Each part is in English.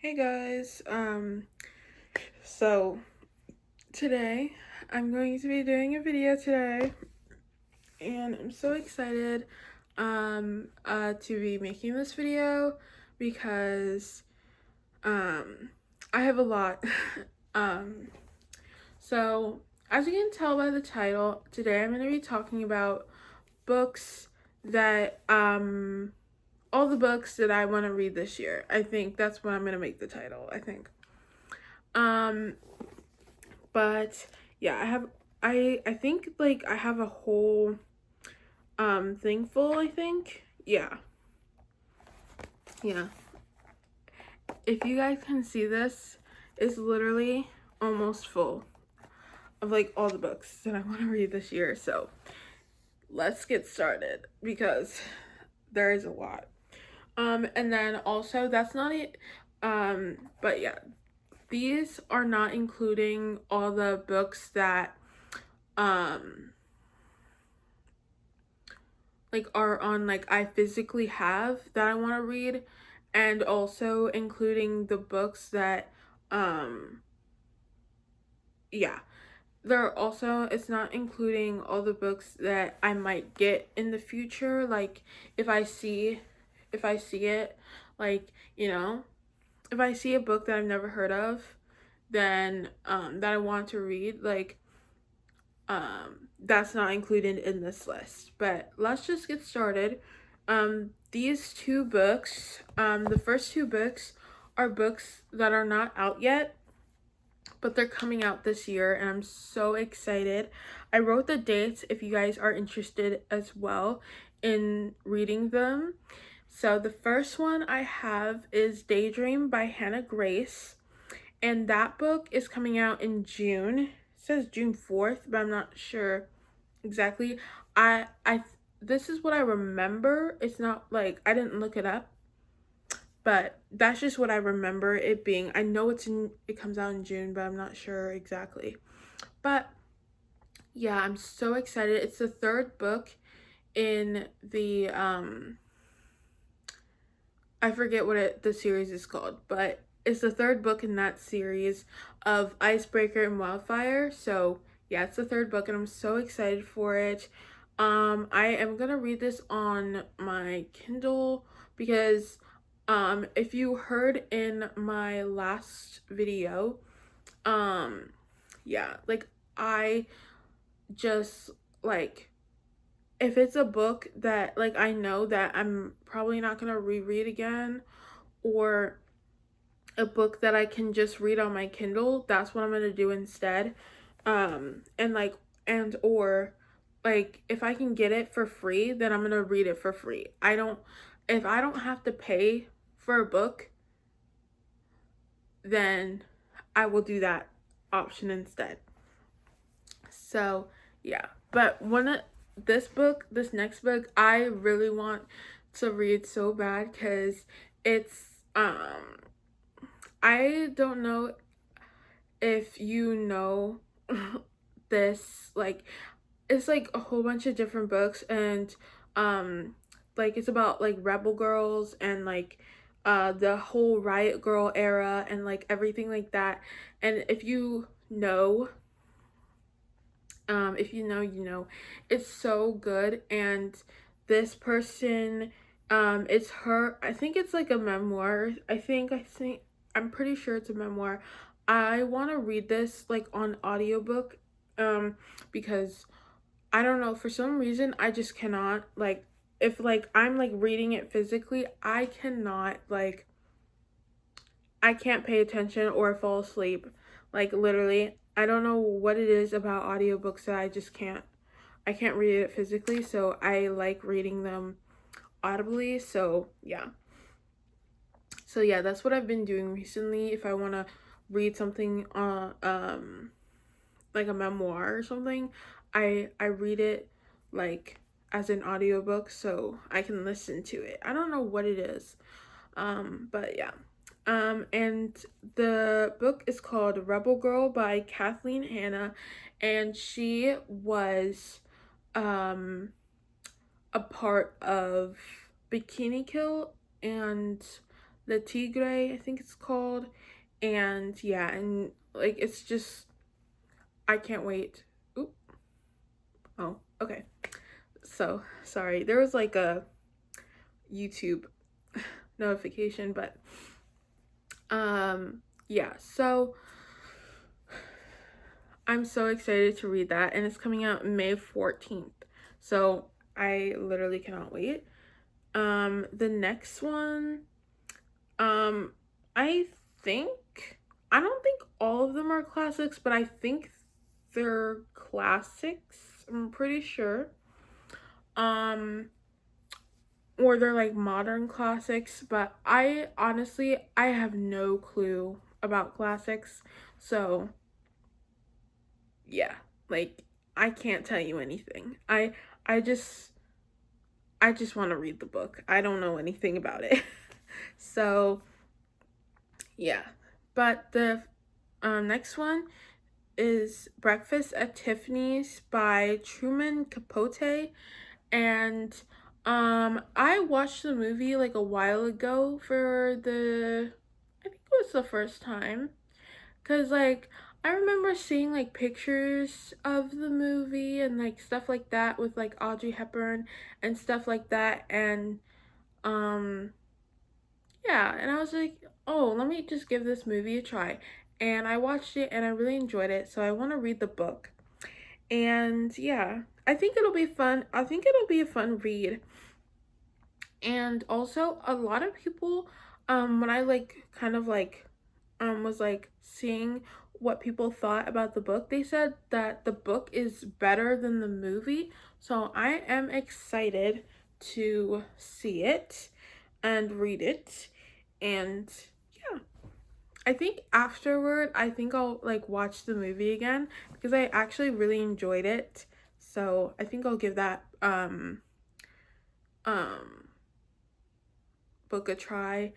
Hey guys, so today I'm going to be doing a video today and I'm so excited to be making this video because I have a lot. um so as you can tell by the title, today I'm going to be talking about books that all the books that I want to read this year. I think that's what I'm going to make the title, I think. Um but yeah, I think like I have a whole thing full, I think. Yeah. Yeah. If you guys can see this, it's literally almost full of like all the books that I want to read this year. So, let's get started because there is a lot. And then also that's not it. But yeah, these are not including all the books that um like are on like I physically have that I want to read, and also including the books that um yeah, they're also, it's not including all the books that I might get in the future, like if I see it, like, if I see a book that I've never heard of, then that I want to read, like that's not included in this list. But let's just get started. These two books, the first two books are books that are not out yet, but they're coming out this year and I'm so excited. I wrote the dates if you guys are interested as well in reading them. So the first one I have is Daydream by Hannah Grace, and that book is coming out in June. It says June 4th, but I'm not sure exactly. I this is what I remember. It's not like I didn't look it up, but that's just what I remember it being. I know it comes out in June, but I'm not sure exactly. But yeah, I'm so excited. It's the third book in the I forget what the series is called, but it's the third book in that series of Icebreaker and Wildfire. So yeah, it's the third book and I'm so excited for it. I am gonna read this on my Kindle because if you heard in my last video, um yeah, like I just like, if it's a book that like I know that I'm probably not gonna reread again, or a book that I can just read on my Kindle, that's what I'm gonna do instead. And like, and or like if I can get it for free, then I'm gonna read it for free. If I don't have to pay for a book, then I will do that option instead. So yeah, but this next book, I really want to read so bad because it's I don't know if you know this, like it's like a whole bunch of different books, and like it's about like rebel girls and like the whole Riot Girl era and like everything like that. And if you know, you know, it's so good. And this person, it's her, I think it's like a memoir. I think I'm pretty sure it's a memoir. I want to read this like on audiobook, because I don't know, for some reason I just cannot, like, if like I'm like reading it physically, I cannot, like, I can't pay attention or fall asleep. Like literally, I don't know what it is about audiobooks that I just can't. I can't read it physically, so I like reading them audibly. So, yeah. So yeah, that's what I've been doing recently. If I want to read something like a memoir or something, I read it like as an audiobook so I can listen to it. I don't know what it is. But yeah. And the book is called Rebel Girl by Kathleen Hanna, and she was um a part of Bikini Kill and Le Tigre, I think it's called. And yeah, and like it's just, I can't wait. Oop. Oh, okay. So sorry. There was like a YouTube notification, but yeah, so I'm so excited to read that, and it's coming out May 14th. So I literally cannot wait. The next one, um, I think, I don't think all of them are classics, but I think they're classics. I'm pretty sure. Or they're like modern classics, but I honestly, I have no clue about classics. So, yeah, like I can't tell you anything. I just I just want to read the book. I don't know anything about it. So, yeah. But the next one is Breakfast at Tiffany's by Truman Capote. And I watched the movie like a while ago for I think it was the first time. Cause like I remember seeing like pictures of the movie and like stuff like that with like Audrey Hepburn and stuff like that, and um yeah, and I was like, oh, let me just give this movie a try. And I watched it and I really enjoyed it, so I want to read the book. And yeah, I think it'll be fun. I think it'll be a fun read. And also a lot of people, when I like kind of like was like seeing what people thought about the book, they said that the book is better than the movie. So I am excited to see it and read it. And yeah, I think afterward, I think I'll like watch the movie again because I actually really enjoyed it. So I think I'll give that um book a try.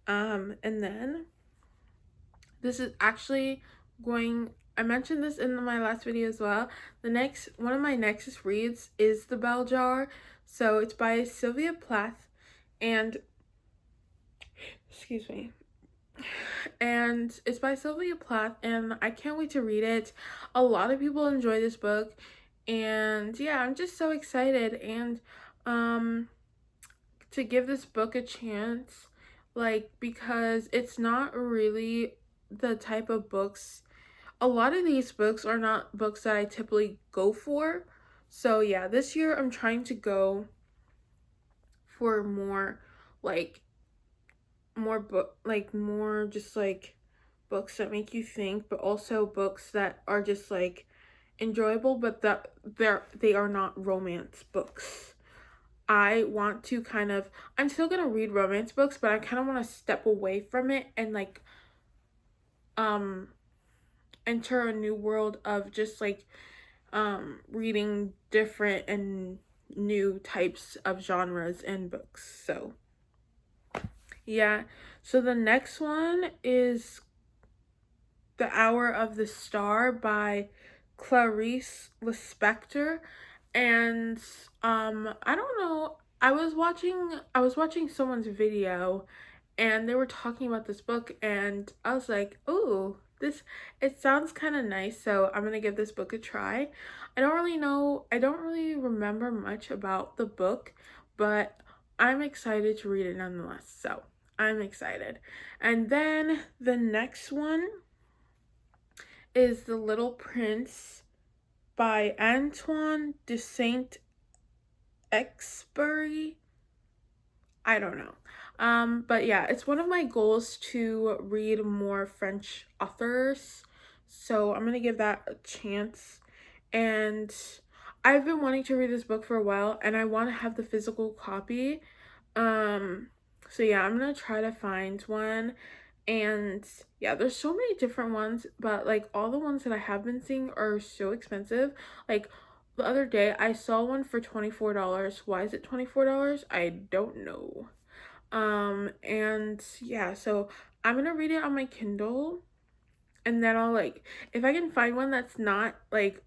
And then this is actually going, I mentioned this in my last video as well. The next one of my next reads is The Bell Jar. So it's by Sylvia Plath, and excuse me. And it's by Sylvia Plath, and I can't wait to read it. A lot of people enjoy this book, and yeah, I'm just so excited and to give this book a chance, like because it's not really the type of books, a lot of these books are not books that I typically go for. So yeah, this year I'm trying to go for more like more just like books that make you think, but also books that are just like enjoyable, but that they are not romance books. I want to kind of, I'm still gonna read romance books, but I kind of want to step away from it and like um enter a new world of just like reading different and new types of genres and books. So yeah, so the next one is The Hour of the Star by Clarice Lispector. And I don't know, I was watching someone's video and they were talking about this book, and I was like, "Oh, this, it sounds kind of nice, so I'm going to give this book a try." I don't really remember much about the book, but I'm excited to read it nonetheless. So, I'm excited. And then the next one is The Little Prince by Antoine de Saint-Exupéry. I don't know. But yeah, it's one of my goals to read more French authors. So I'm gonna give that a chance. And I've been wanting to read this book for a while, and I want to have the physical copy. Um, so yeah, I'm gonna try to find one. And yeah, there's so many different ones, but like all the ones that I have been seeing are so expensive. Like the other day I saw one for $24. Why is it $24? I don't know. And yeah, so I'm gonna read it on my Kindle, and then I'll like, if I can find one that's not like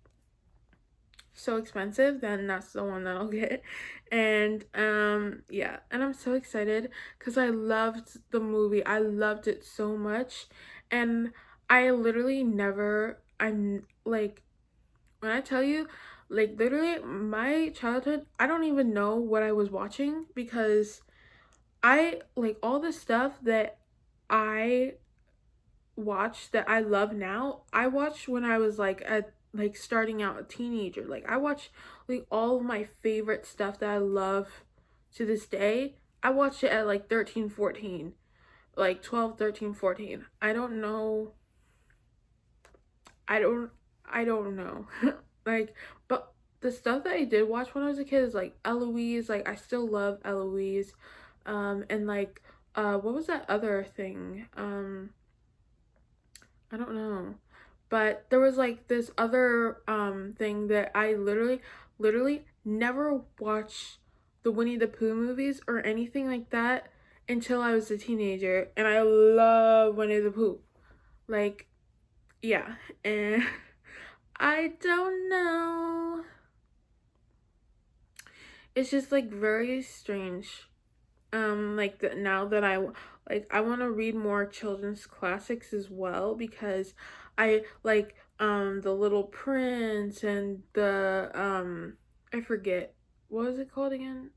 so expensive, then that's the one that I'll get. And yeah, and I'm so excited because I loved the movie. I loved it so much. And I literally never, I'm like, when I tell you, like literally my childhood, I don't even know what I was watching because I like all the stuff that I watch that I love now, I watched when I was like starting out a teenager. Like I watch like all of my favorite stuff that I love to this day. I watched it at like 13, 14, like 12, 13, 14. I don't know. I don't I don't know. Like but the stuff that I did watch when I was a kid is like Eloise, like I still love Eloise. And like what was that other thing? I don't know. But there was like this other thing that I literally never watched the Winnie the Pooh movies or anything like that until I was a teenager, and I love Winnie the Pooh. Like yeah, and I don't know. It's just like very strange. Like that now that I want to read more children's classics as well because I like The Little Prince and the I forget what was it called again.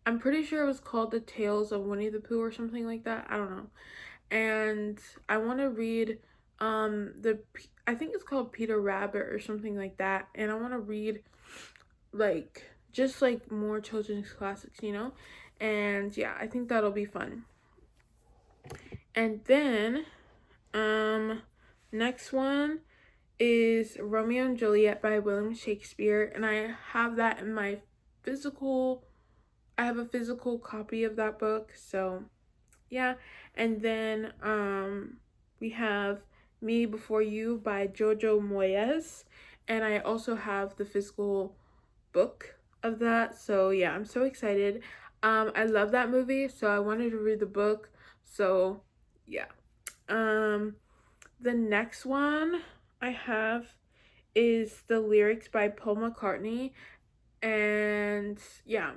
I'm pretty sure it was called The Tales of Winnie the Pooh or something like that. I don't know. And I want to read I think it's called Peter Rabbit or something like that, and I want to read like just like more children's classics, you know? And yeah, I think that'll be fun. And then next one is Romeo and Juliet by William Shakespeare, and I have that in my physical I have a physical copy of that book. So, yeah. And then we have Me Before You by Jojo Moyes, and I also have the physical book of that. So yeah, I'm so excited. I love that movie, so I wanted to read the book. So yeah. Um, the next one I have is the lyrics by Paul McCartney, and yeah,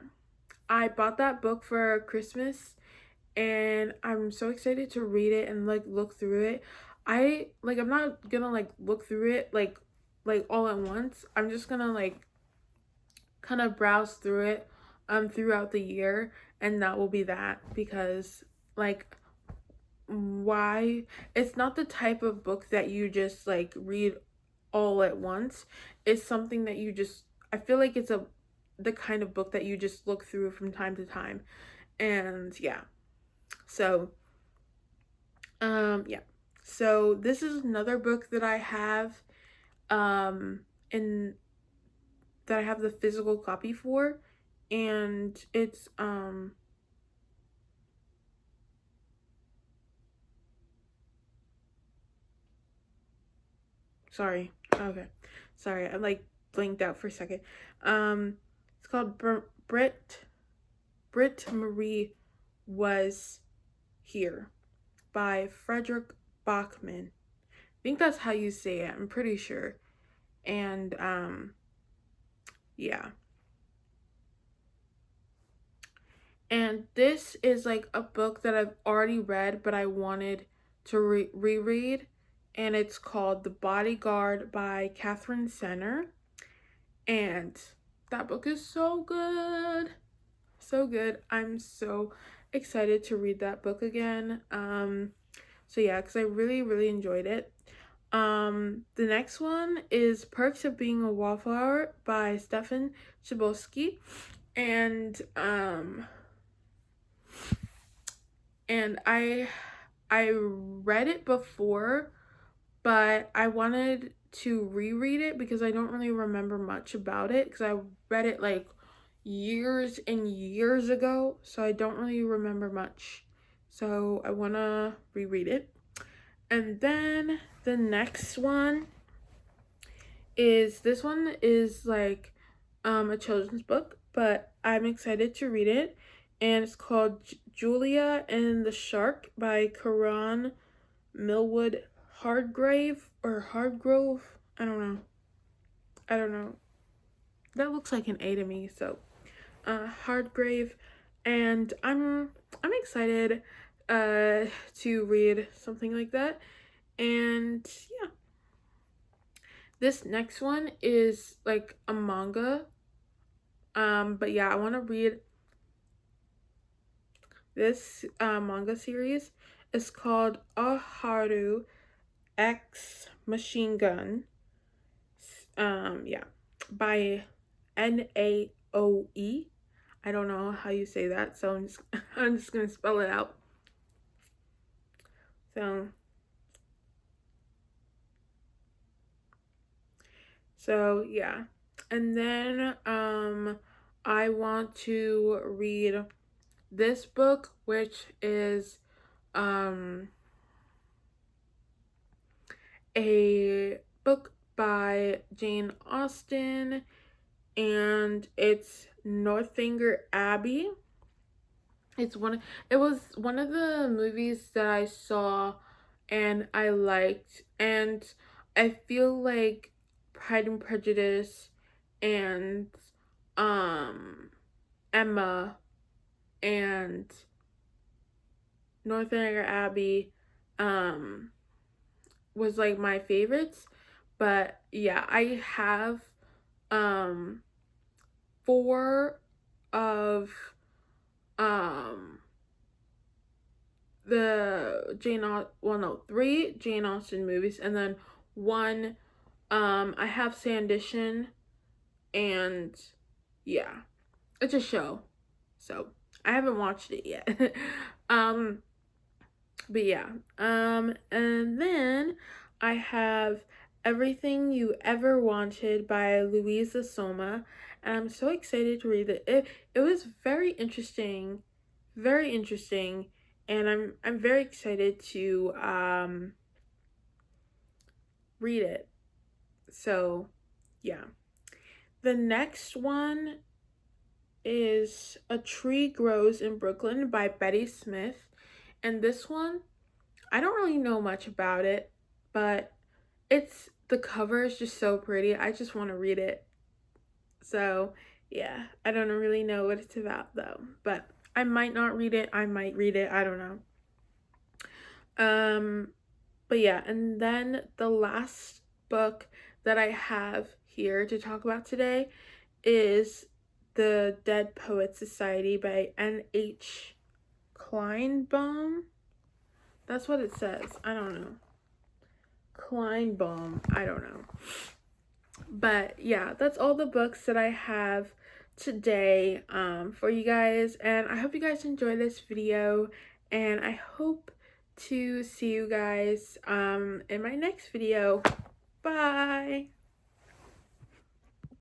I bought that book for Christmas, and I'm so excited to read it and like look through it. I'm not gonna like look through it like all at once. I'm just gonna like kind of browse through it throughout the year, and that will be that because like why it's not the type of book that you just like read all at once. It's something that you just I feel like it's a the kind of book that you just look through from time to time. And yeah. So yeah. So this is another book that I have in that I have the physical copy for, and it's sorry. Okay. Sorry. I like blinked out for a second. It's called Brit Marie Was Here by Frederick Bachman. I think that's how you say it. I'm pretty sure. And yeah. And this is like a book that I've already read, but I wanted to reread. And it's called The Bodyguard by Catherine Senner. And that book is so good. So good. I'm so excited to read that book again. So yeah, because I really enjoyed it. The next one is Perks of Being a Wallflower by Stefan Chbosky. And I read it before, but I wanted to reread it because I don't really remember much about it because I read it like years and years ago, so I don't really remember much. So I want to reread it. And then the next one is this one is like a children's book, but I'm excited to read it. And it's called Julia and the Shark by Karan Millwood Hardgrave or Hardgrove. I don't know. That looks like an A to me. So, Hardgrave, and I'm excited to read something like that. And yeah, this next one is like a manga. But yeah, I want to read this manga series. It's called Aharu X Machine Gun. Yeah, by Naoe. I don't know how you say that, so I'm just gonna spell it out. So yeah, and then I want to read this book, which is um a book by Jane Austen, and it's Northanger Abbey. It was one of the movies that I saw and I liked, and I feel like Pride and Prejudice and um Emma and Northanger Abbey was like my favorites. But yeah, I have um four of um the three Jane Austen movies, and then one I have Sandition, and yeah, it's a show. So I haven't watched it yet. um but yeah. And then I have Everything You Ever Wanted by Louisa Soma, and I'm so excited to read it. It was very interesting, and I'm very excited to read it. So, yeah. The next one is A Tree Grows in Brooklyn by Betty Smith, and this one I don't really know much about it, but the cover is just so pretty. I just want to read it. So, yeah, I don't really know what it's about though, but I might not read it. I might read it. I don't know. But yeah, and then the last book that I have here to talk about today is The Dead Poet Society by N.H. Kleinbaum. That's what it says. I don't know. Kleinbaum. I don't know. But yeah, that's all the books that I have today for you guys, and I hope you guys enjoy this video, and I hope to see you guys in my next video. Bye.